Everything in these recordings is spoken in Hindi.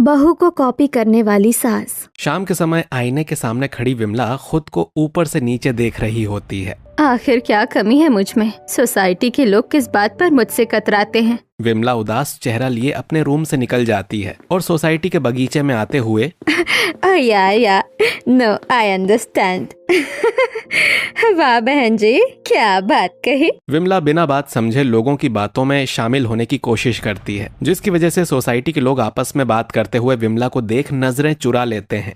बहू को कॉपी करने वाली सास। शाम के समय आईने के सामने खड़ी विमला खुद को ऊपर से नीचे देख रही होती है। आखिर क्या कमी है मुझ में? सोसाइटी के लोग किस बात पर मुझसे कतराते हैं? विमला उदास चेहरा लिए अपने रूम से निकल जाती है और सोसाइटी के बगीचे में आते हुए या नो आई अंडरस्टैंड। वाह बहन जी, क्या बात कही। विमला बिना बात समझे लोगों की बातों में शामिल होने की कोशिश करती है, जिसकी वजह से सोसाइटी के लोग आपस में बात करते हुए विमला को देख नजरें चुरा लेते हैं।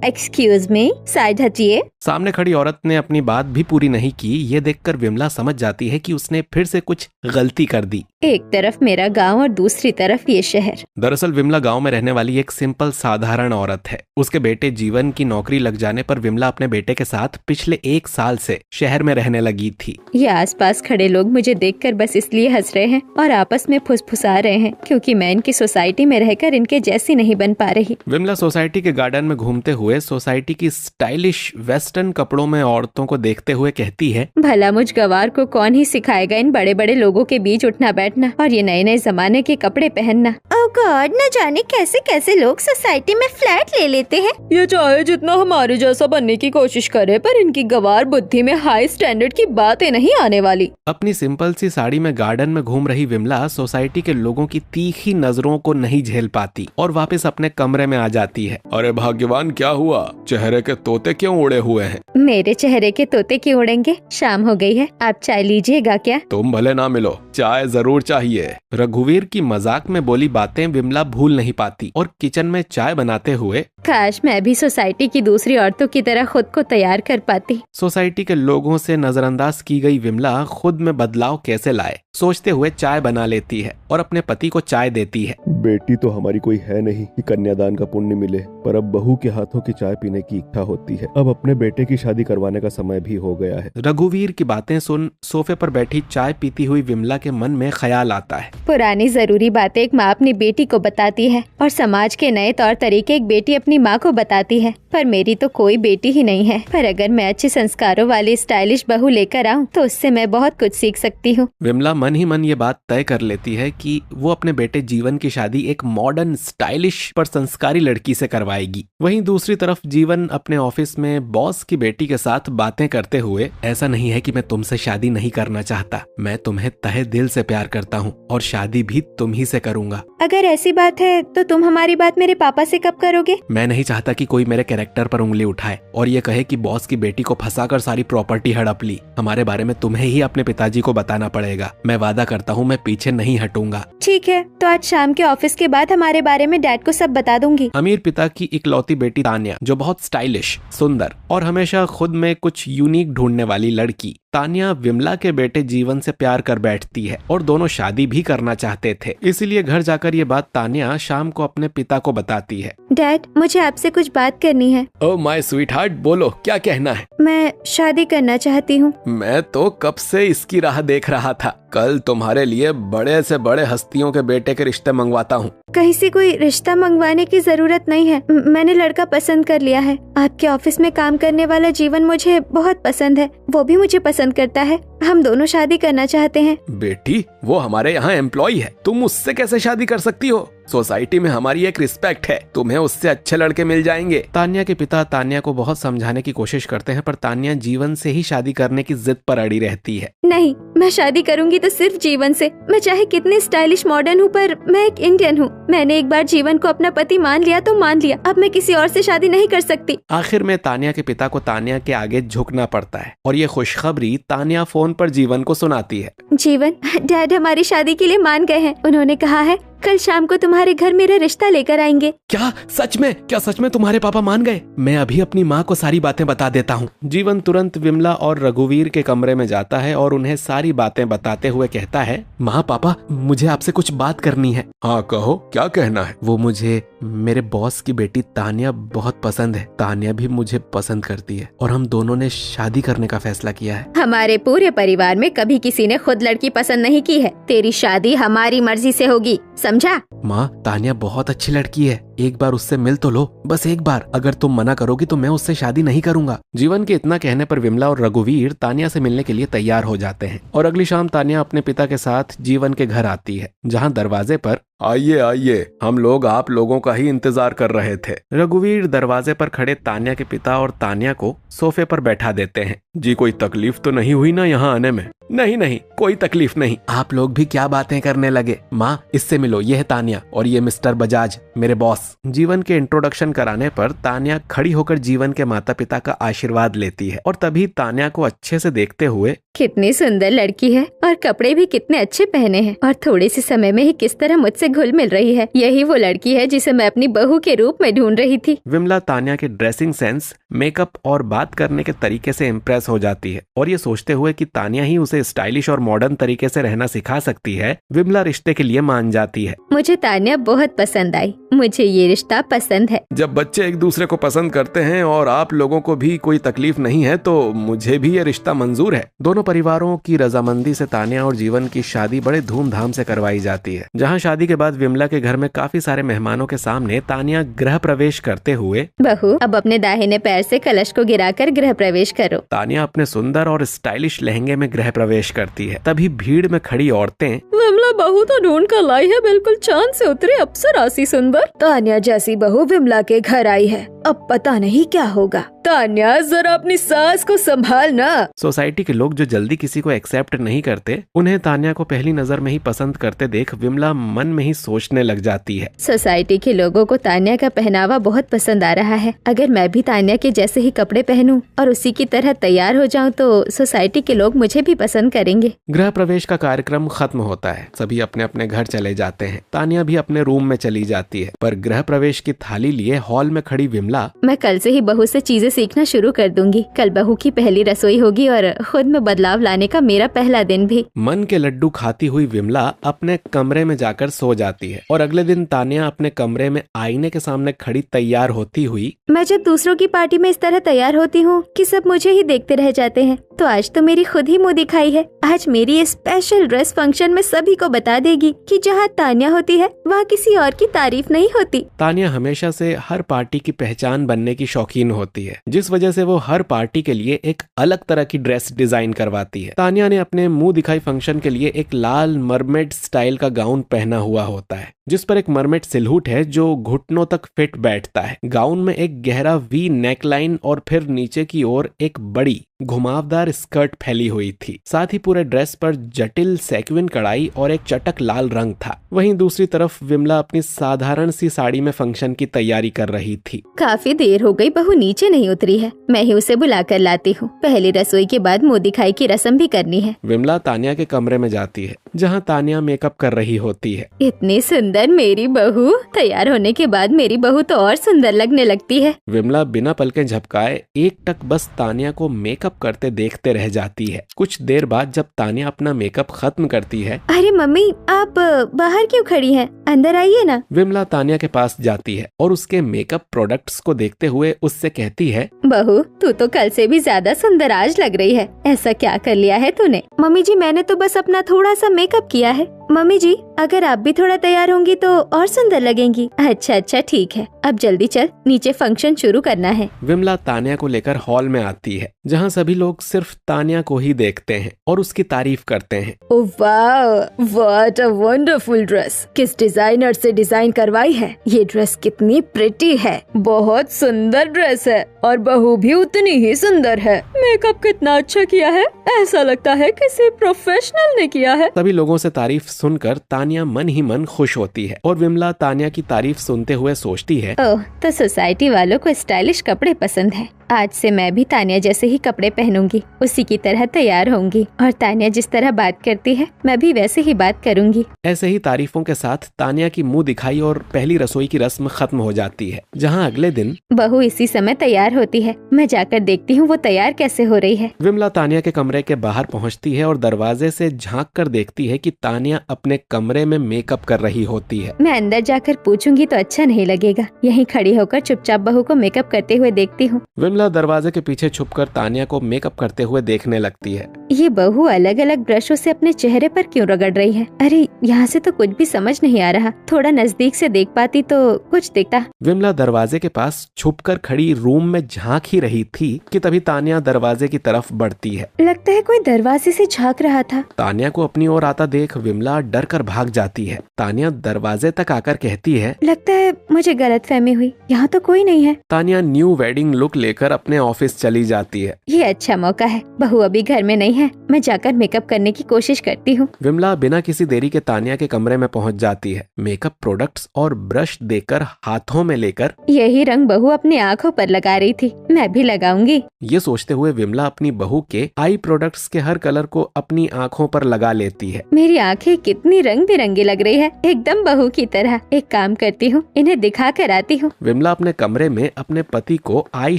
एक्सक्यूज मी, साइड हटिए। सामने खड़ी औरत ने अपनी बात भी पूरी नहीं की। ये देखकर विमला समझ जाती है कि उसने फिर से कुछ गलती कर दी। एक तरफ मेरा गांव और दूसरी तरफ ये शहर। दरअसल विमला गांव में रहने वाली एक सिंपल साधारण औरत है। उसके बेटे जीवन की नौकरी लग जाने पर विमला अपने बेटे के साथ पिछले 1 साल से शहर में रहने लगी थी। ये आसपास खड़े लोग मुझे देखकर बस इसलिए हंस रहे हैं और आपस में फुसफुसा रहे हैं क्योंकि मैं इनकी सोसाइटी में रहकर इनके जैसी नहीं बन पा रही। विमला सोसाइटी के गार्डन में घूमते हुए सोसाइटी की स्टाइलिश वेस्टर्न कपड़ों में औरतों को देखते हुए कहती है, भला मुझ गवार को कौन ही सिखाएगा इन बड़े बड़े लोगों के बीच उठना बैठना और ये नए नए जमाने के कपड़े पहनना। ओह गॉड, न जाने कैसे कैसे लोग सोसाइटी में फ्लैट ले लेते हैं। ये चाहे जितना हमारे जैसा बनने की कोशिश करे, पर इनकी गवार बुद्धि में हाई स्टैंडर्ड की बातें नहीं आने वाली। अपनी सिंपल सी साड़ी में गार्डन में घूम रही विमला सोसाइटी के लोगों की तीखी नजरों को नहीं झेल पाती और वापस अपने कमरे में आ जाती है। अरे भाग्यवान, क्या हुआ? चेहरे के तोते क्यों उड़े हुए हैं? मेरे चेहरे के तोते क्यों उड़ेंगे? शाम हो गई है, आप चाय लीजिएगा क्या? तुम भले ना मिलो, चाय जरूर चाहिए। रघुवीर की मजाक में बोली बातें विमला भूल नहीं पाती और किचन में चाय बनाते हुए, काश मैं भी सोसाइटी की दूसरी औरतों की तरह खुद को तैयार कर पाती। सोसाइटी के लोगों से नजरअंदाज की गई विमला खुद में बदलाव कैसे लाए सोचते हुए चाय बना लेती है और अपने पति को चाय देती है। बेटी तो हमारी कोई है नहीं कि कन्यादान का पुण्य मिले, पर अब बहू के हाथों की चाय पीने की इच्छा होती है। अब अपने बेटे की शादी करवाने का समय भी हो गया है। रघुवीर की बातें सुन सोफे पर बैठी चाय पीती हुई विमला के मन में ख्याल आता है। पुरानी जरूरी बातें एक माँ अपनी बेटी को बताती है और समाज के नए तौर तरीके एक बेटी अपनी माँ को बताती है, पर मेरी तो कोई बेटी ही नहीं है। पर अगर मैं अच्छे संस्कारों वाली स्टाइलिश बहू लेकर आऊँ तो उससे मैं बहुत कुछ सीख सकती हूँ। विमला मन ही मन ये बात तय कर लेती है कि वो अपने बेटे जीवन की शादी एक मॉडर्न स्टाइलिश पर संस्कारी लड़की से करवाएगी। वहीं दूसरी तरफ जीवन अपने ऑफिस में बॉस की बेटी के साथ बातें करते हुए, ऐसा नहीं है कि मैं तुमसे शादी नहीं करना चाहता, मैं तुम्हें तहे दिल से प्यार करता हूँ और शादी भी तुम ही से करूंगा। अगर ऐसी बात है तो तुम हमारी बात मेरे पापा से कब करोगे? मैं नहीं चाहता कि कोई मेरे कैरेक्टर पर उंगली उठाए और ये कहे कि बॉस की बेटी को फंसाकर सारी प्रॉपर्टी हड़प ली। हमारे बारे में तुम्हें ही अपने पिताजी को बताना पड़ेगा। मैं वादा करता हूँ मैं पीछे नहीं हटूंगा। ठीक है, तो आज शाम के ऑफिस के बाद हमारे बारे में डैड को सब बता दूंगी। अमीर पिता की इकलौती बेटी तान्या, जो बहुत स्टाइलिश, सुंदर और हमेशा खुद में कुछ यूनिक ढूंढने वाली लड़की, तान्या विमला के बेटे जीवन से प्यार कर बैठती है और दोनों शादी भी करना चाहते थे। इसीलिए घर जाकर ये बात तान्या शाम को अपने पिता को बताती है। डैड, मुझे आपसे कुछ बात करनी है। ओह माय स्वीटहार्ट, बोलो क्या कहना है? मैं शादी करना चाहती हूँ। मैं तो कब से इसकी राह देख रहा था। कल तुम्हारे लिए बड़े से बड़े हस्तियों के बेटे के रिश्ते मंगवाता हूँ। कहीं से कोई रिश्ता मंगवाने की जरूरत नहीं है, मैंने लड़का पसंद कर लिया है। आपके ऑफिस में काम करने वाला जीवन मुझे बहुत पसंद है, वो भी मुझे पसंद करता है। हम दोनों शादी करना चाहते हैं। बेटी, वो हमारे यहाँ एम्प्लॉय है, तुम उससे कैसे शादी कर सकती हो? सोसाइटी में हमारी एक रिस्पेक्ट है, तुम्हें उससे अच्छे लड़के मिल जाएंगे। तान्या के पिता तान्या को बहुत समझाने की कोशिश करते हैं, पर तान्या जीवन से ही शादी करने की जिद पर अड़ी रहती है। नहीं, मैं शादी करूंगी तो सिर्फ जीवन से। मैं चाहे कितनी स्टाइलिश मॉडर्न हूँ, पर मैं एक इंडियन हूँ। मैंने एक बार जीवन को अपना पति मान लिया तो मान लिया, अब मैं किसी और से शादी नहीं कर सकती। आखिर में तान्या के पिता को तान्या के आगे झुकना पड़ता है और ये खुशखबरी तान्या फोन पर जीवन को सुनाती है। जीवन, डैड हमारी शादी के लिए मान गए हैं। उन्होंने कहा है कल शाम को तुम्हारे घर मेरा रिश्ता लेकर आएंगे। क्या सच में? क्या सच में तुम्हारे पापा मान गए? मैं अभी अपनी माँ को सारी बातें बता देता हूँ। जीवन तुरंत विमला और रघुवीर के कमरे में जाता है और उन्हें सारी बातें बताते हुए कहता है, माँ पापा, मुझे आपसे कुछ बात करनी है। हाँ कहो, क्या कहना है? वो मुझे मेरे बॉस की बेटी तान्या बहुत पसंद है। तान्या भी मुझे पसंद करती है और हम दोनों ने शादी करने का फैसला किया है। हमारे पूरे परिवार में कभी किसी ने खुद लड़की पसंद नहीं की है। तेरी शादी हमारी मर्जी से होगी, समझा? माँ, तान्या बहुत अच्छी लड़की है, एक बार उससे मिल तो लो, बस एक बार। अगर तुम मना करोगी तो मैं उससे शादी नहीं करूंगा। जीवन के इतना कहने पर विमला और रघुवीर तान्या से मिलने के लिए तैयार हो जाते हैं और अगली शाम तान्या अपने पिता के साथ जीवन के घर आती है, जहाँ दरवाजे पर आइए आइए, हम लोग आप लोगों का ही इंतजार कर रहे थे। रघुवीर दरवाजे पर खड़े तान्या के पिता और तान्या को सोफे पर बैठा देते हैं। जी कोई तकलीफ तो नहीं हुई ना यहाँ आने में? नहीं नहीं, कोई तकलीफ नहीं। आप लोग भी क्या बातें करने लगे। माँ, इससे मिलो, ये है तान्या और ये मिस्टर बजाज, मेरे बॉस। जीवन के इंट्रोडक्शन कराने पर तान्या खड़ी होकर जीवन के माता पिता का आशीर्वाद लेती है और तभी तान्या को अच्छे से देखते हुए, कितनी सुंदर लड़की है और कपड़े भी कितने अच्छे पहने हैं और थोड़े से समय में ही किस तरह मुझसे घुल मिल रही है। यही वो लड़की है जिसे मैं अपनी बहू के रूप में ढूंढ रही थी। विमला तान्या के ड्रेसिंग सेंस, मेकअप और बात करने के तरीके से इम्प्रेस हो जाती है और ये सोचते हुए कि तान्या ही उसे स्टाइलिश और मॉडर्न तरीके से रहना सिखा सकती है, विमला रिश्ते के लिए मान जाती है। मुझे तान्या बहुत पसंद आई, मुझे ये रिश्ता पसंद है। जब बच्चे एक दूसरे को पसंद करते हैं और आप लोगों को भी कोई तकलीफ नहीं है तो मुझे भी ये रिश्ता मंजूर है। दोनों परिवारों की रजामंदी से तान्या और जीवन की शादी बड़े धूमधाम से करवाई जाती है। जहां शादी के बाद विमला के घर में काफी सारे मेहमानों के सामने तान्या गृह प्रवेश करते हुए, बहू अब अपने दाहिने पैर से कलश को गिराकर गृह प्रवेश करो। तान्या अपने सुंदर और स्टाइलिश लहंगे में गृह प्रवेश करती है। तभी भीड़ में खड़ी औरतें, विमला बहू तो ढूंढ कर लाई है, बिल्कुल चांद से उतरे अप्सरा सी सुंदर। तान्या जैसी बहू विमला के घर आई है, अब पता नहीं क्या होगा। तान्या जरा अपनी सास को संभाल ना। सोसाइटी के लोग जो जल्दी किसी को एक्सेप्ट नहीं करते, उन्हें तान्या को पहली नजर में ही पसंद करते देख विमला मन में ही सोचने लग जाती है। सोसाइटी के लोगों को तान्या का पहनावा बहुत पसंद आ रहा है। अगर मैं भी तान्या के जैसे ही कपड़े पहनूं और उसी की तरह तैयार हो जाऊं तो सोसाइटी के लोग मुझे भी पसंद करेंगे। गृह प्रवेश का कार्यक्रम खत्म होता है, सभी अपने अपने घर चले जाते हैं। तान्या भी अपने रूम में चली जाती है, पर गृह प्रवेश की थाली लिए हॉल में खड़ी विमला, मैं कल से ही बहू से चीजें सीखना शुरू कर दूंगी। कल बहू की पहली रसोई होगी और खुद में बदलाव लाने का मेरा पहला दिन भी। मन के लड्डू खाती हुई विमला अपने कमरे में जाकर सो जाती है और अगले दिन तान्या अपने कमरे में आईने के सामने खड़ी तैयार होती हुई, मैं जब दूसरों की पार्टी में इस तरह तैयार होती हूँ कि सब मुझे ही देखते रह जाते हैं, तो आज तो मेरी खुद ही मुँह दिखाई है। आज मेरी ये स्पेशल ड्रेस फंक्शन में सभी को बता देगी कि जहाँ तान्या होती है वहाँ किसी और की तारीफ नहीं होती। तान्या हमेशा से हर पार्टी की पहचान बनने की शौकीन होती है, जिस वजह से वो हर पार्टी के लिए एक अलग तरह की ड्रेस डिजाइन करवाती है। तान्या ने अपने मुंह दिखाई फंक्शन के लिए एक लाल मरमेड स्टाइल का गाउन पहना हुआ होता है, जिस पर एक मरमेड सिलहूट है जो घुटनों तक फिट बैठता है। गाउन में एक गहरा वी नेकलाइन और फिर नीचे की ओर एक बड़ी घुमावदार स्कर्ट फैली हुई थी। साथ ही पूरे ड्रेस पर जटिल सेक्विन कढ़ाई और एक चटक लाल रंग था। वहीं दूसरी तरफ विमला अपनी साधारण सी साड़ी में फंक्शन की तैयारी कर रही थी। काफी देर हो गई, बहू नीचे नहीं उतरी है, मैं ही उसे बुला कर लाती हूँ। पहली रसोई के बाद मुँह दिखाई की रस्म भी करनी है। विमला तान्या के कमरे में जाती है, जहाँ तान्या मेकअप कर रही होती है। इतनी सुंदर मेरी बहू, तैयार होने के बाद मेरी बहू तो और सुंदर लगने लगती है। विमला बिना पलकें झपकाए एक टक बस तान्या को मेकअप करते देखते रह जाती है। कुछ देर बाद जब तान्या अपना मेकअप खत्म करती है, अरे मम्मी आप बाहर क्यों खड़ी हैं? अंदर आइए ना। विमला तान्या के पास जाती है और उसके मेकअप प्रोडक्ट्स को देखते हुए उससे कहती है, बहू तू तो कल से भी ज्यादा सुंदर आज लग रही है, ऐसा क्या कर लिया है तूने? मम्मी जी मैंने तो बस अपना थोड़ा सा मेकअप किया है। मम्मी जी अगर आप भी थोड़ा तैयार होंगी तो और सुंदर लगेंगी। अच्छा ठीक है, अब जल्दी चल, नीचे फंक्शन शुरू करना है। विमला तान्या को लेकर हॉल में आती है, जहाँ सभी लोग सिर्फ तान्या को ही देखते हैं और उसकी तारीफ करते हैं। ओह वाह, व्हाट अ वंडरफुल ड्रेस, किस डिजाइनर से डिजाइन करवाई है? ये ड्रेस कितनी प्रिटी है, बहुत सुंदर ड्रेस है और बहू भी उतनी ही सुंदर है। मेकअप कितना अच्छा किया है, ऐसा लगता है किसी प्रोफेशनल ने किया है। सभी लोगों से तारीफ सुनकर तान्या मन ही मन खुश होती है और विमला तान्या की तारीफ सुनते हुए सोचती है, ओह तो सोसाइटी वालों को स्टाइलिश कपड़े पसंद है। आज से मैं भी तान्या जैसे ही कपड़े पहनूंगी, उसी की तरह तैयार होंगी और तान्या जिस तरह बात करती है मैं भी वैसे ही बात करूंगी। ऐसे ही तारीफों के साथ तान्या की मुंह दिखाई और पहली रसोई की रस्म खत्म हो जाती है, जहां अगले दिन बहू इसी समय तैयार होती है। मैं जाकर देखती हूँ वो तैयार कैसे हो रही है। विमला तान्या के कमरे के बाहर पहुँचती है और दरवाजे से झांक कर देखती है कि तान्या अपने कमरे में मेकअप कर रही होती है। मैं अंदर जाकर पूछूंगी तो अच्छा नहीं लगेगा, यहीं खड़ी होकर चुपचाप बहू को मेकअप करते हुए देखती हूँ। विमला दरवाजे के पीछे छुपकर तानिया को मेकअप करते हुए देखने लगती है। ये बहू अलग अलग ब्रशों से अपने चेहरे पर क्यों रगड़ रही है? अरे यहाँ से तो कुछ भी समझ नहीं आ रहा, थोड़ा नजदीक से देख पाती तो कुछ दिखता। विमला दरवाजे के पास छुपकर खड़ी रूम में झांक ही रही थी कि तभी तानिया दरवाजे की तरफ बढ़ती है। लगता है कोई दरवाजे से झांक रहा था। तानिया को अपनी ओर आता देख विमला डर कर भाग जाती है। तानिया दरवाजे तक आकर कहती है, लगता है मुझे गलतफहमी हुई, यहाँ तो कोई नहीं है। तानिया न्यू वेडिंग लुक लेकर अपने ऑफिस चली जाती है। ये अच्छा मौका है, बहू अभी घर में नहीं है, मैं जाकर मेकअप करने की कोशिश करती हूँ। विमला बिना किसी देरी के तानिया के कमरे में पहुँच जाती है। मेकअप प्रोडक्ट्स और ब्रश देकर हाथों में लेकर, यही रंग बहू अपनी आँखों पर लगा रही थी, मैं भी लगाऊंगी। ये सोचते हुए विमला अपनी बहू के आई प्रोडक्ट्स के हर कलर को अपनी आँखों पर लगा लेती है। मेरी आँखें कितनी रंग बिरंगी लग रही है, एकदम बहू की तरह। एक काम करती हूँ, इन्हें दिखा कर आती हूँ। विमला अपने कमरे में अपने पति को आई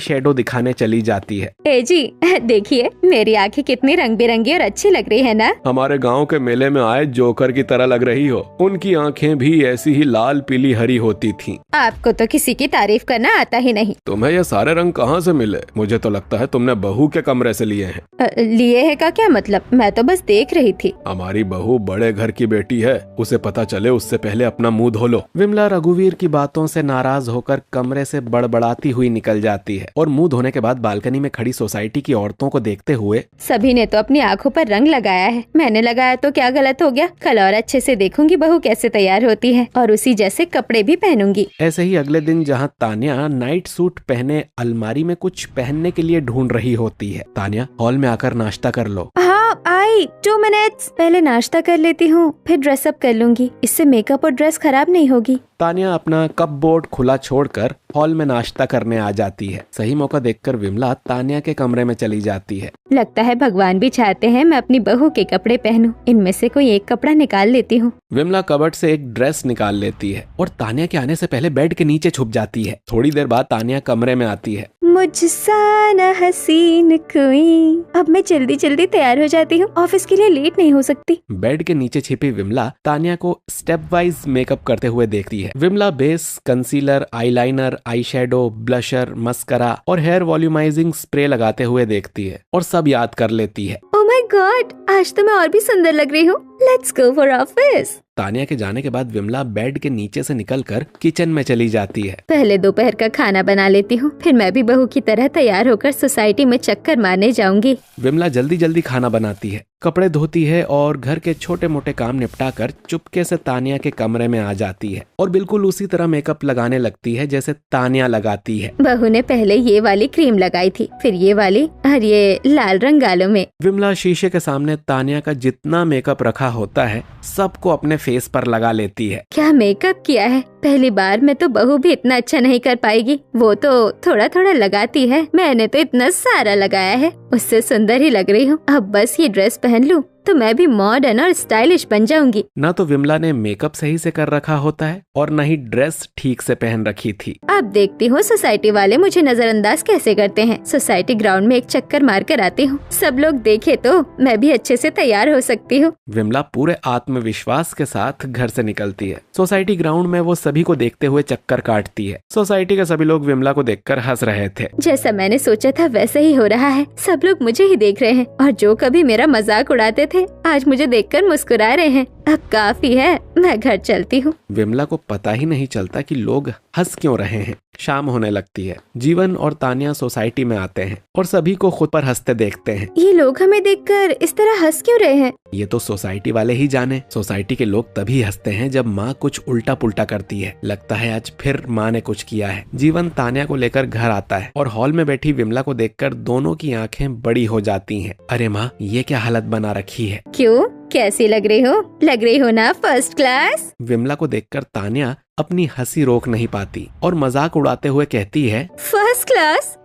शेडो दिखाने चली जाती है। ए जी देखिए, मेरी आँखें कितनी रंग बिरंगी और अच्छी लग रही है ना? हमारे गांव के मेले में आए जोकर की तरह लग रही हो। उनकी आंखें भी ऐसी ही लाल पीली हरी होती थीं। आपको तो किसी की तारीफ करना आता ही नहीं। तुम्हें ये सारे रंग कहाँ से मिले? मुझे तो लगता है तुमने बहू के कमरे से लिए हैं। लिए है का क्या मतलब? मैं तो बस देख रही थी। हमारी बहू बड़े घर की बेटी है, उसे पता चले उससे पहले अपना मुंह धो लो। विमला रघुवीर की बातों से नाराज होकर कमरे से बड़बड़ाती हुई निकल जाती है और मुंह धोने के बाद बालकनी में खड़ी सोसाइटी की औरतों को देखते हुए, सभी ने तो अपनी आंखों पर रंग लगाया है, मैंने लगाया तो क्या गलत हो गया? कल और अच्छे से देखूंगी बहू कैसे तैयार होती है और उसी जैसे कपड़े भी पहनूंगी। ऐसे ही अगले दिन जहाँ तानिया नाइट सूट पहने अलमारी में कुछ पहनने के लिए ढूंढ रही होती है। तानिया, हॉल में आकर नाश्ता कर लो। हाँ आई, 2 मिनट्स। पहले नाश्ता कर लेती हूँ, फिर ड्रेसअप कर लूंगी, इससे मेकअप और ड्रेस खराब नहीं होगी। तानिया अपना कप बोर्ड खुला छोड़कर हॉल में नाश्ता करने आ जाती है। सही मौका देखकर विमला तानिया के कमरे में चली जाती है। लगता है भगवान भी चाहते हैं मैं अपनी बहू के कपड़े पहनूं। इनमें से कोई एक कपड़ा निकाल लेती हूँ। विमला कबर्ड से एक ड्रेस निकाल लेती है और तानिया के आने से पहले बेड के नीचे छुप जाती है। थोड़ी देर बाद तानिया कमरे में आती है। मुझसा न हसीन कोई। अब मैं जल्दी जल्दी तैयार हो जाती हूँ, ऑफिस के लिए लेट नहीं हो सकती। बेड के नीचे छिपी विमला तानिया को स्टेप वाइज मेकअप करते हुए देखती है। Vimla base, concealer, eyeliner, eye shadow, blusher, mascara और हेयर वॉल्यूमाइजिंग स्प्रे लगाते हुए देखती है और सब याद कर लेती है। ओह माय गॉड, आज तो मैं और भी सुंदर लग रही हूँ। Let's go for office. Tania के जाने के बाद विमला बेड के नीचे से निकलकर किचन में चली जाती है। पहले दोपहर का खाना बना लेती हूँ, फिर मैं भी बहू की तरह तैयार होकर सोसाइटी में चक्कर मारने जाऊंगी। विमला जल्दी जल्दी खाना बनाती है, कपड़े धोती है और घर के छोटे मोटे काम निपटाकर चुपके से तानिया के कमरे में आ जाती है और बिल्कुल उसी तरह मेकअप लगाने लगती है जैसे तानिया लगाती है। बहू ने पहले ये वाली क्रीम लगाई थी, फिर ये वाली और ये लाल रंग गालों में। विमला शीशे के सामने तानिया का जितना मेकअप रखा होता है सबको अपने फेस पर लगा लेती है। क्या मेकअप किया है! पहली बार में तो बहू भी इतना अच्छा नहीं कर पाएगी, वो तो थोड़ा थोड़ा लगाती है, मैंने तो इतना सारा लगाया है। उससे सुंदर ही लग रही हूँ। अब बस ये ड्रेस पहन लूं तो मैं भी मॉडर्न और स्टाइलिश बन जाऊंगी। न तो विमला ने मेकअप सही से कर रखा होता है और न ही ड्रेस ठीक से पहन रखी थी। अब देखती हूँ सोसाइटी वाले मुझे नजरअंदाज कैसे करते हैं। सोसाइटी ग्राउंड में एक चक्कर मार कर आती हूँ, सब लोग देखे तो मैं भी अच्छे से तैयार हो सकती हूँ। विमला पूरे आत्मविश्वास के साथ घर से निकलती है। सोसाइटी ग्राउंड में वो सभी को देखते हुए चक्कर काटती है। सोसाइटी के सभी लोग विमला को देखकर हंस रहे थे। जैसा मैंने सोचा था वैसा ही हो रहा है, सब लोग मुझे ही देख रहे हैं और जो कभी मेरा मजाक उड़ाते थे आज मुझे देखकर मुस्कुरा रहे हैं। अब काफी है, मैं घर चलती हूँ। विमला को पता ही नहीं चलता कि लोग हंस क्यों रहे हैं। शाम होने लगती है। जीवन और तानिया सोसाइटी में आते हैं और सभी को खुद पर हंसते देखते हैं। ये लोग हमें देखकर इस तरह हंस क्यों रहे हैं? ये तो सोसाइटी वाले ही जाने। सोसाइटी के लोग तभी हंसते हैं जब माँ कुछ उल्टा पुल्टा करती है। लगता है आज फिर माँ ने कुछ किया है। जीवन तानिया को लेकर घर आता है और हॉल में बैठी विमला को देखकर दोनों की आंखें बड़ी हो जाती हैं। अरे माँ, ये क्या हालत बना रखी है? क्यों, कैसी लग रही हो? लग रही हो ना फर्स्ट क्लास। विमला को देखकर तानिया अपनी हंसी रोक नहीं पाती और मजाक उड़ाते हुए कहती है, फर्स्ट क्लास?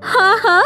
हाँ हाँ,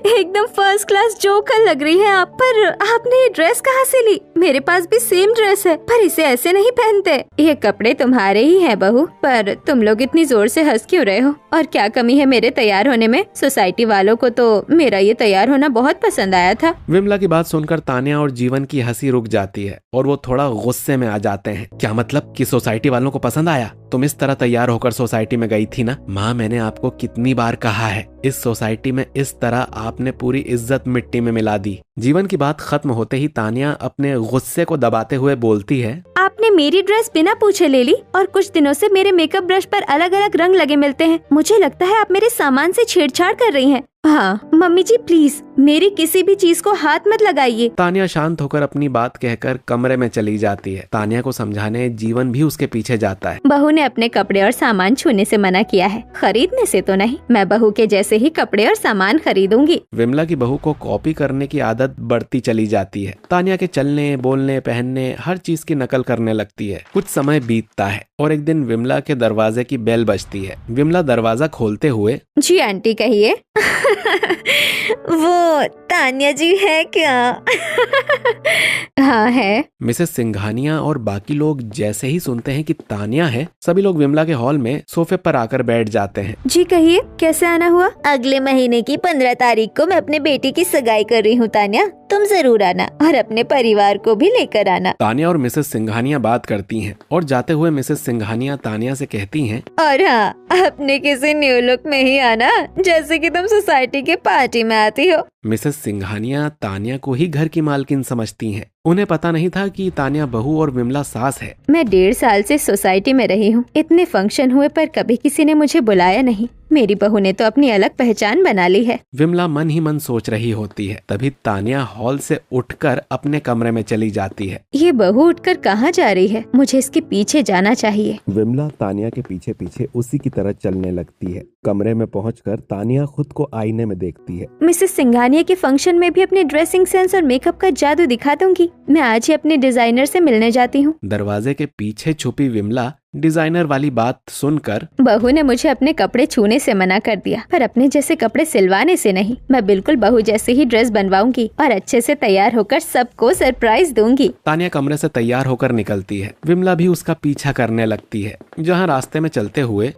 एकदम फर्स्ट क्लास जोकर लग रही है आप। पर आपने ये ड्रेस कहाँ से ली? मेरे पास भी सेम ड्रेस है, पर इसे ऐसे नहीं पहनते। ये कपड़े तुम्हारे ही हैं बहू, पर तुम लोग इतनी जोर से हंस क्यों रहे हो? और क्या कमी है मेरे तैयार होने में? सोसाइटी वालों को तो मेरा ये तैयार होना बहुत पसंद आया था। विमला की बात सुनकर तान्या और जीवन की हंसी रुक जाती है और वो थोड़ा गुस्से में आ जाते हैं। क्या मतलब कि सोसाइटी वालों को पसंद आया? तुम इस तरह तैयार होकर सोसाइटी में गई थी ना? माँ, मैंने आपको कितनी बार कहा है, इस सोसाइटी में इस तरह आपने पूरी इज्जत मिट्टी में मिला दी। जीवन की बात खत्म होते ही तान्या अपने गुस्से को दबाते हुए बोलती है, आपने मेरी ड्रेस बिना पूछे ले ली और कुछ दिनों से मेरे मेकअप ब्रश पर अलग अलग रंग लगे मिलते हैं। मुझे लगता है आप मेरे सामान से छेड़छाड़ कर रही हैं। हाँ मम्मी जी, प्लीज मेरी किसी भी चीज को हाथ मत लगाइए। तान्या शांत होकर अपनी बात कहकर कमरे में चली जाती है। तान्या को समझाने जीवन भी उसके पीछे जाता है। बहू ने अपने कपड़े और सामान छूने से मना किया है, खरीदने से तो नहीं। मैं बहू के जैसे ही कपड़े और सामान खरीदूंगी। विमला की बहू को कॉपी करने की आदत बढ़ती चली जाती है। तान्या के चलने, बोलने, पहनने, हर चीज की नकल करने लगती है। कुछ समय बीतता है और एक दिन विमला के दरवाजे की बेल बजती है। विमला दरवाजा खोलते हुए, जी आंटी कहिए। वो तान्या जी है क्या? हाँ है। मिसेस सिंघानिया और बाकी लोग जैसे ही सुनते हैं कि तान्या है, सभी लोग विमला के हॉल में सोफे पर आकर बैठ जाते हैं। जी कहिए, कैसे आना हुआ? अगले महीने की 15 तारीख को मैं अपने बेटी की सगाई कर रही हूँ तान्या, तुम जरूर आना और अपने परिवार को भी लेकर आना। तान्या और मिसेस सिंघानिया बात करती हैं और जाते हुए मिसेस सिंघानिया तान्या से कहती हैं, और हाँ, अपने किसी न्यू लुक में ही आना, जैसे कि तुम सोसाइटी के पार्टी में आती हो। मिसेस सिंघानिया तान्या को ही घर की मालकिन समझती हैं। उन्हें पता नहीं था कि तान्या बहू और विमला सास है। मैं 1.5 साल से सोसाइटी में रही हूँ। इतने फंक्शन हुए पर कभी किसी ने मुझे बुलाया नहीं। मेरी बहू ने तो अपनी अलग पहचान बना ली है। विमला मन ही मन सोच रही होती है। तभी तान्या हॉल से उठकर अपने कमरे में चली जाती है। ये बहू उठकर कहाँ जा रही है? मुझे इसके पीछे जाना चाहिए। विमला तान्या के पीछे पीछे उसी की तरह चलने लगती है। कमरे में पहुंचकर तान्या खुद को आईने में देखती है। मिसेस सिंघानिया के फंक्शन में भी अपने ड्रेसिंग सेंस और मेकअप का जादू दिखा दूंगी। मैं आज ही अपने डिजाइनर से मिलने जाती हूँ। दरवाजे के पीछे छुपी विमला डिजाइनर वाली बात सुनकर, बहू ने मुझे अपने कपड़े छूने से मना कर दिया, पर अपने जैसे कपड़े सिलवाने से नहीं। मैं बिल्कुल बहू जैसे ही ड्रेस बनवाऊंगी और अच्छे से तैयार होकर सबको सरप्राइज दूंगी। तान्या कमरे से तैयार होकर निकलती है। विमला भी उसका पीछा करने लगती है। जहाँ रास्ते में चलते हुए,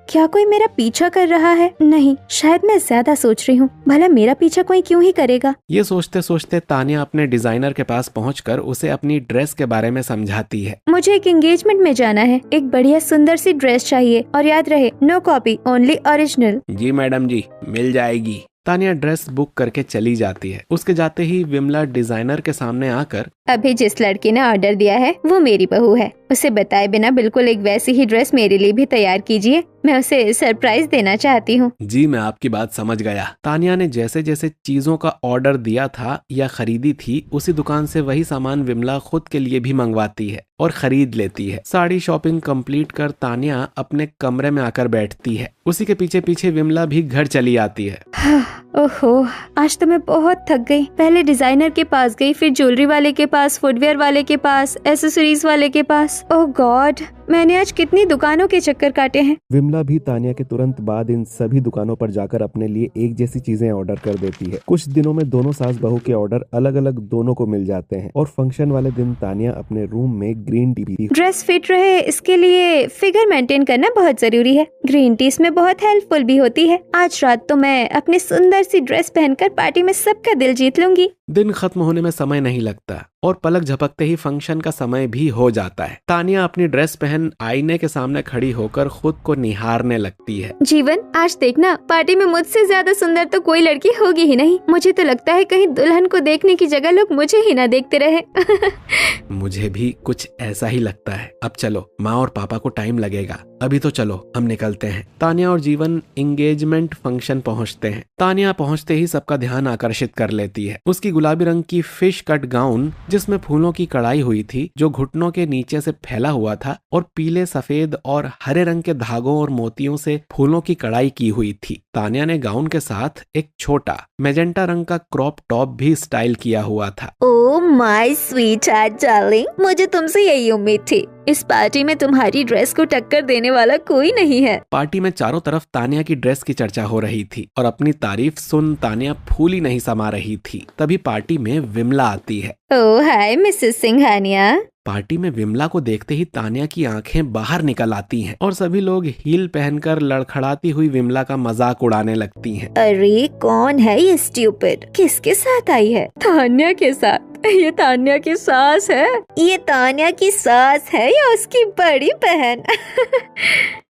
क्या कोई मेरा पीछा कर रहा है? नहीं, शायद मैं ज्यादा सोच रही हूँ। भला मेरा पीछा कोई क्यों ही करेगा? ये सोचते सोचते तान्या अपने डिजाइनर के पास पहुंचकर उसे अपनी ड्रेस के बारे में समझाती है। मुझे एक एंगेजमेंट में जाना है। एक बढ़िया सुंदर सी ड्रेस चाहिए और याद रहे, नो कॉपी, ओनली ओरिजिनल। जी मैडम जी, मिल जाएगी। तान्या ड्रेस बुक करके चली जाती है। उसके जाते ही विमला डिजाइनर के सामने आकर, अभी जिस लड़की ने ऑर्डर दिया है वो मेरी बहू है। उसे बताए बिना बिल्कुल एक वैसी ही ड्रेस मेरे लिए भी तैयार कीजिए। मैं उसे सरप्राइज देना चाहती हूँ। जी मैं आपकी बात समझ गया। तान्या ने जैसे जैसे चीजों का ऑर्डर दिया था या खरीदी थी, उसी दुकान से वही सामान विमला खुद के लिए भी मंगवाती है और खरीद लेती है। साड़ी शॉपिंग कंप्लीट कर तान्या अपने कमरे में आकर बैठती है। उसी के पीछे पीछे विमला भी घर चली आती है। ओहो, आज तो मैं बहुत थक गई। पहले डिजाइनर के पास गई, फिर ज्वेलरी वाले के पास, फुटवेयर वाले के पास, एसेसरीज वाले के पास। ओह गॉड, मैंने आज कितनी दुकानों के चक्कर काटे हैं। विमला भी तान्या के तुरंत बाद इन सभी दुकानों पर जाकर अपने लिए एक जैसी चीजें ऑर्डर कर देती है। कुछ दिनों में दोनों सास बहू के ऑर्डर अलग अलग दोनों को मिल जाते हैं और फंक्शन वाले दिन तान्या अपने रूम में ग्रीन टी। ड्रेस फिट रहे इसके लिए फिगर मेंटेन करना बहुत जरूरी है। ग्रीन टी इसमें बहुत हेल्पफुल भी होती है। आज रात तो मैं अपनी सुंदर सी ड्रेस पहनकर पार्टी में सबका दिल जीत लूंगी। दिन खत्म होने में समय नहीं लगता और पलक झपकते ही फंक्शन का समय भी हो जाता है। तान्या अपनी ड्रेस पहन आईने के सामने खड़ी होकर खुद को निहारने लगती है। जीवन, आज देखना, पार्टी में मुझसे ज्यादा सुंदर तो कोई लड़की होगी ही नहीं। मुझे तो लगता है कहीं दुल्हन को देखने की जगह लोग मुझे ही ना देखते रहे। मुझे भी कुछ ऐसा ही लगता है। अब चलो, माँ और पापा को टाइम लगेगा। अभी तो चलो हम निकलते हैं। तान्या और जीवन एंगेजमेंट फंक्शन पहुंचते हैं। तान्या पहुंचते ही सबका ध्यान आकर्षित कर लेती है। उसकी गुलाबी रंग की फिश कट गाउन, जिसमें फूलों की कढ़ाई हुई थी, जो घुटनों के नीचे से फैला हुआ था और पीले, सफेद और हरे रंग के धागों और मोतियों से फूलों की कढ़ाई की हुई थी। तान्या ने गाउन के साथ एक छोटा मैजेंटा रंग का क्रॉप टॉप भी स्टाइल किया हुआ था। Oh my sweet heart darling, मुझे तुमसे यही उम्मीद थी। इस पार्टी में तुम्हारी ड्रेस को टक्कर देने वाला कोई नहीं है। पार्टी में चारों तरफ तानिया की ड्रेस की चर्चा हो रही थी और अपनी तारीफ सुन तानिया फूली नहीं समा रही थी। तभी पार्टी में विमला आती है। ओह हाय मिसेस सिंघानिया। पार्टी में विमला को देखते ही तानिया की आंखें बाहर निकल आती हैं और सभी लोग हील पहनकर लड़खड़ाती हुई विमला का मजाक उड़ाने लगती हैं। अरे कौन है ये स्टूपिड? किसके साथ आई है? तान्या के साथ। ये तान्या की सास है। ये तान्या की सास है या उसकी बड़ी बहन?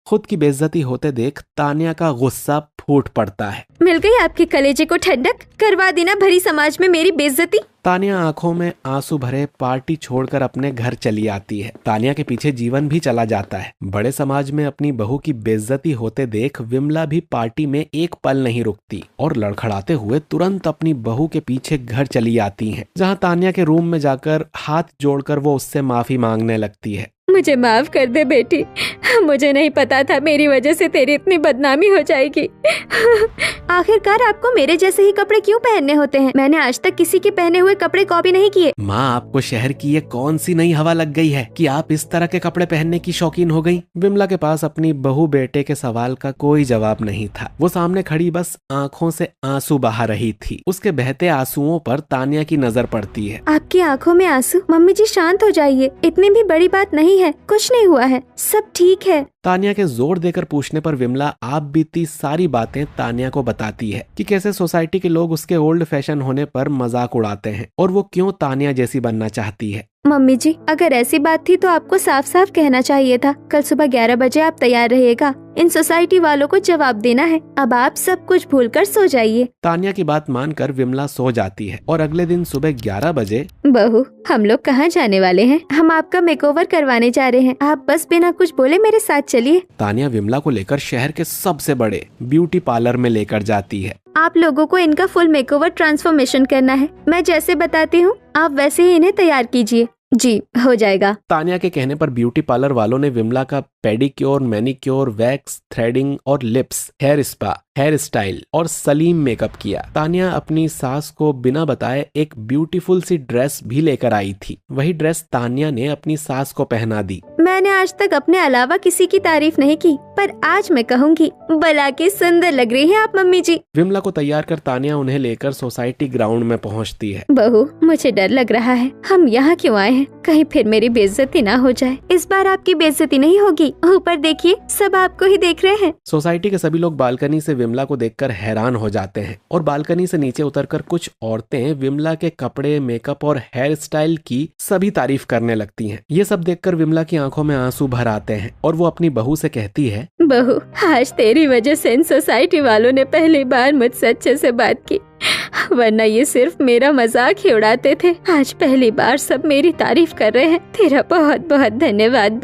खुद की बेइज्जती होते देख तानिया का गुस्सा फूट पड़ता है। मिल गई आपके कलेजे को ठंडक, करवा देना भरी समाज में मेरी बेइज्जती। तानिया आंखों में आंसू भरे पार्टी छोड़कर अपने घर चली आती है। तानिया के पीछे जीवन भी चला जाता है। बड़े समाज में अपनी बहू की बेइज्जती होते देख विमला भी पार्टी में एक पल नहीं रुकती और लड़खड़ाते हुए तुरंत अपनी बहू के पीछे घर चली आती हैं, जहां तानिया के रूम में जाकर हाथ जोड़कर वो उससे माफी मांगने लगती है। मुझे माफ कर दे बेटी, मुझे नहीं पता था मेरी वजह से तेरी इतनी बदनामी हो जाएगी। आखिरकार आपको मेरे जैसे ही कपड़े क्यों पहनने होते हैं? मैंने आज तक किसी के पहने हुए कपड़े कॉपी नहीं किए। माँ, आपको शहर की ये कौन सी नई हवा लग गई है कि आप इस तरह के कपड़े पहनने की शौकीन हो गई? विमला के पास अपनी बहू बेटे के सवाल का कोई जवाब नहीं था। वो सामने खड़ी बस आंखों से आंसू बहा रही थी। उसके बहते आंसुओं पर तानिया की नजर पड़ती है। आपकी आंखों में आंसू? मम्मी जी शांत हो जाइए, इतनी भी बड़ी बात नहीं है, कुछ नहीं हुआ है, सब ठीक है। तानिया के जोर देकर पूछने पर विमला आप बीती सारी बातें तानिया को बताती है कि कैसे सोसाइटी के लोग उसके ओल्ड फैशन होने पर मजाक उड़ाते हैं और वो क्यों तानिया जैसी बनना चाहती है। मम्मी जी, अगर ऐसी बात थी तो आपको साफ साफ कहना चाहिए था। कल सुबह 11 बजे आप तैयार रहिएगा, इन सोसाइटी वालों को जवाब देना है। अब आप सब कुछ भूलकर सो जाइए। तानिया की बात मानकर विमला सो जाती है और अगले दिन सुबह 11 बजे बहू, हम लोग कहाँ जाने वाले हैं? हम आपका मेकओवर करवाने जा रहे हैं, आप बस बिना कुछ बोले मेरे साथ चलिए। तानिया विमला को लेकर शहर के सबसे बड़े ब्यूटी पार्लर में लेकर जाती है। आप लोगों को इनका फुल मेकओवर ट्रांसफॉर्मेशन करना है। मैं जैसे बताती हूँ आप वैसे ही इन्हें तैयार कीजिए। जी हो जाएगा। तानिया के कहने पर ब्यूटी पार्लर वालों ने विमला का पेडिक्योर, मैनिक्योर, वैक्स, थ्रेडिंग और lips, hair spa, hair style और सलीम मेकअप किया। तानिया अपनी सास को बिना बताए एक ब्यूटीफुल सी ड्रेस भी लेकर आई थी। वही ड्रेस तानिया ने अपनी सास को पहना दी। मैंने आज तक अपने अलावा किसी की तारीफ नहीं की, पर आज मैं कहूँगी, भला के सुंदर लग रही है आप मम्मी जी। विमला को तैयार कर तानिया उन्हें लेकर सोसाइटी ग्राउंड में पहुँचती है। बहू, मुझे डर लग रहा है, हम यहाँ क्यों आए हैं? कहीं फिर मेरी बेइज्जती ना हो जाए। इस बार आपकी बेइज्जती नहीं होगी। ऊपर देखिए, सब आपको ही देख रहे हैं। सोसाइटी के सभी लोग बालकनी से विमला को देखकर हैरान हो जाते हैं और बालकनी से नीचे उतरकर कुछ औरतें विमला के कपड़े, मेकअप और हेयर स्टाइल की सभी तारीफ करने लगती हैं। ये सब देखकर विमला की आंखों में आंसू भर आते हैं और वो अपनी बहू से कहती है, बहू, आज तेरी वजह से इन सोसाइटी वालों ने पहली बार मुझसे अच्छे से बात की, वरना ये सिर्फ मेरा मजाक ही उड़ाते थे। आज पहली बार सब मेरी तारीफ कर रहे हैं। तेरा बहुत बहुत धन्यवाद।